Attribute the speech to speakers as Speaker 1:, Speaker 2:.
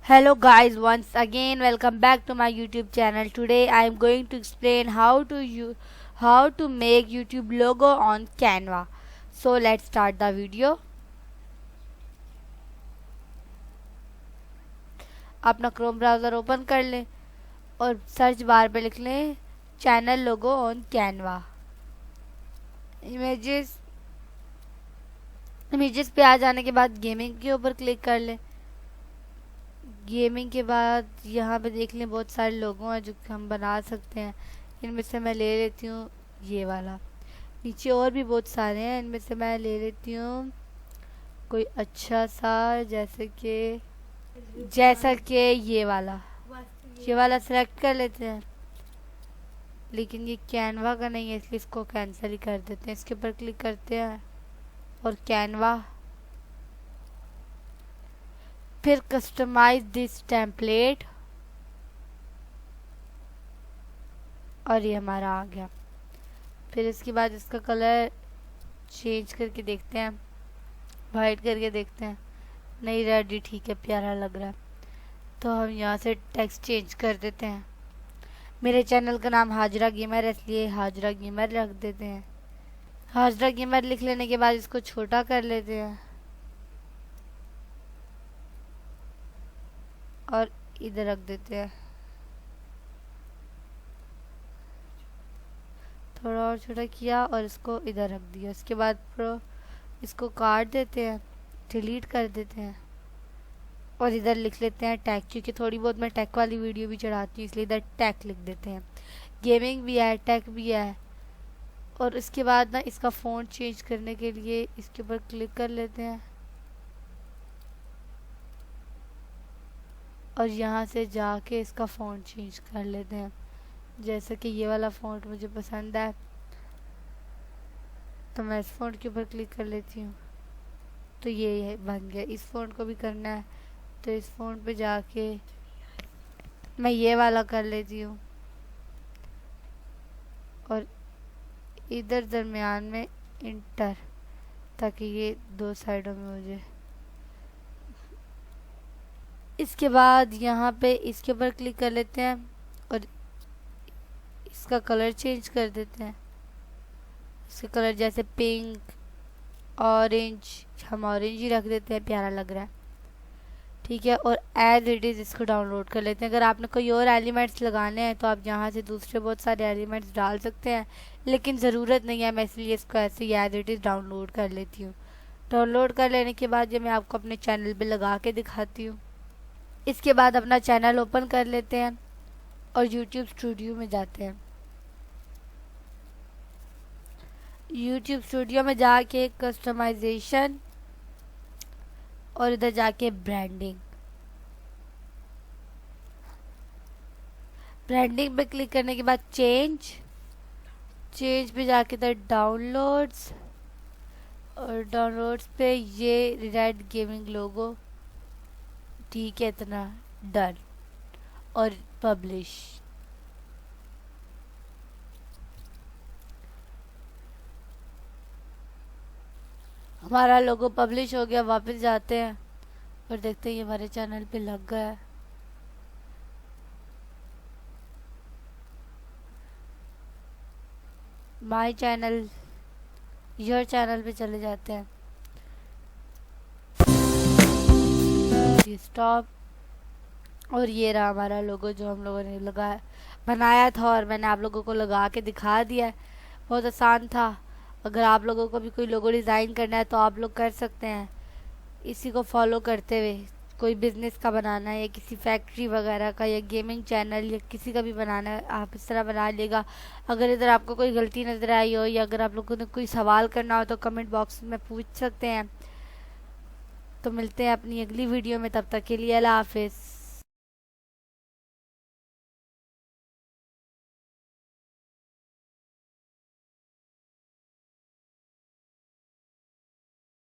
Speaker 1: Hello guys, once again welcome back to my YouTube channel. Today I am going to explain how to make YouTube logo on Canva. So let's start the video. अपना Chrome browser open कर लें और search bar पे लिख लें channel logo on Canva. Images पे आ जाने के बाद गेमिंग के ऊपर क्लिक कर लें। गेमिंग के बाद यहाँ पे देख लें बहुत सारे लोगो हैं जो हम बना सकते हैं। इनमें से मैं ले लेती हूँ ये वाला। नीचे और भी बहुत सारे हैं, इनमें से मैं ले लेती हूँ कोई अच्छा सा, जैसा कि ये वाला सेलेक्ट कर लेते हैं। लेकिन ये कैनवा का नहीं है इसलिए इसको कैंसिल ही कर देते हैं। इसके ऊपर क्लिक करते हैं और कैनवा, फिर कस्टमाइज दिस टेम्पलेट और ये हमारा आ गया। फिर इसके बाद इसका कलर चेंज करके देखते हैं, वाइट करके देखते हैं। नहीं, रेड ही ठीक है, प्यारा लग रहा है। तो हम यहाँ से टेक्स्ट चेंज कर देते हैं। मेरे चैनल का नाम हाजरा गेमर है इसलिए हाजरा गेमर रख देते हैं। हाजरा गेमर लिख लेने के बाद इसको छोटा कर लेते हैं और इधर रख देते हैं। थोड़ा और छोटा किया और इसको इधर रख दिया। इसके बाद इसको काट देते हैं, डिलीट कर देते हैं और इधर लिख लेते हैं टैग, क्योंकि थोड़ी बहुत मैं टैग वाली वीडियो भी चढ़ाती हूँ इसलिए इधर टैग लिख देते हैं। गेमिंग भी है, टैग भी है। और इसके बाद ना इसका फ़ॉन्ट चेंज करने के लिए इसके ऊपर क्लिक कर लेते हैं और यहाँ से जाके इसका फ़ॉन्ट चेंज कर लेते हैं। जैसे कि ये वाला फ़ॉन्ट मुझे पसंद है तो मैं इस फ़ॉन्ट के ऊपर क्लिक कर लेती हूँ, तो ये बन गया। इस फ़ॉन्ट को भी करना है तो इस फ़ॉन्ट पे जाके मैं ये वाला कर लेती हूँ और इधर दरमियान में इंटर, ताकि ये दो साइडों में हो जाए। इसके बाद यहाँ पे इसके ऊपर क्लिक कर लेते हैं और इसका कलर चेंज कर देते हैं। इसका कलर जैसे पिंक, ऑरेंज, हम ऑरेंज ही रख देते हैं, प्यारा लग रहा है, ठीक है। और एज इट इज़ इसको डाउनलोड कर लेते हैं। अगर आपने कोई और एलिमेंट्स लगाने हैं तो आप यहाँ से दूसरे बहुत सारे एलिमेंट्स डाल सकते हैं, लेकिन ज़रूरत नहीं है। मैं इसलिए इसको ऐसे ही एज इट इज़ डाउनलोड कर लेती हूँ। डाउनलोड कर लेने के बाद ये मैं आपको अपने चैनल पे लगा के दिखाती हूँ। इसके बाद अपना चैनल ओपन कर लेते हैं और यूट्यूब स्टूडियो में जाते हैं। यूट्यूब स्टूडियो में जाके कस्टमाइजेशन और इधर जाके ब्रांडिंग पे क्लिक करने के बाद चेंज पे जाके इधर डाउनलोड्स और डाउनलोड्स पे ये रेड गेमिंग लोगो, ठीक है, इतना डन और पब्लिश। हमारा लोगो पब्लिश हो गया। वापस जाते हैं और देखते हैं ये हमारे चैनल पे लग गया है। माय चैनल, योर चैनल पे चले जाते हैं, स्टॉप। और ये रहा हमारा लोगो जो हम लोगों ने बनाया था और मैंने आप लोगों को लगा के दिखा दिया है। बहुत आसान था। अगर आप लोगों को भी कोई लोगो डिज़ाइन करना है तो आप लोग कर सकते हैं। इसी को फॉलो करते हुए कोई बिज़नेस का बनाना है या किसी फैक्ट्री वगैरह का या गेमिंग चैनल या किसी का भी बनाना है, आप इस तरह बना लेगा। अगर इधर आपको कोई गलती नज़र आई हो या अगर आप लोगों ने कोई सवाल करना हो तो कमेंट बॉक्स में पूछ सकते हैं। तो मिलते हैं अपनी अगली वीडियो में, तब तक के लिए अल्लाह हाफिज़।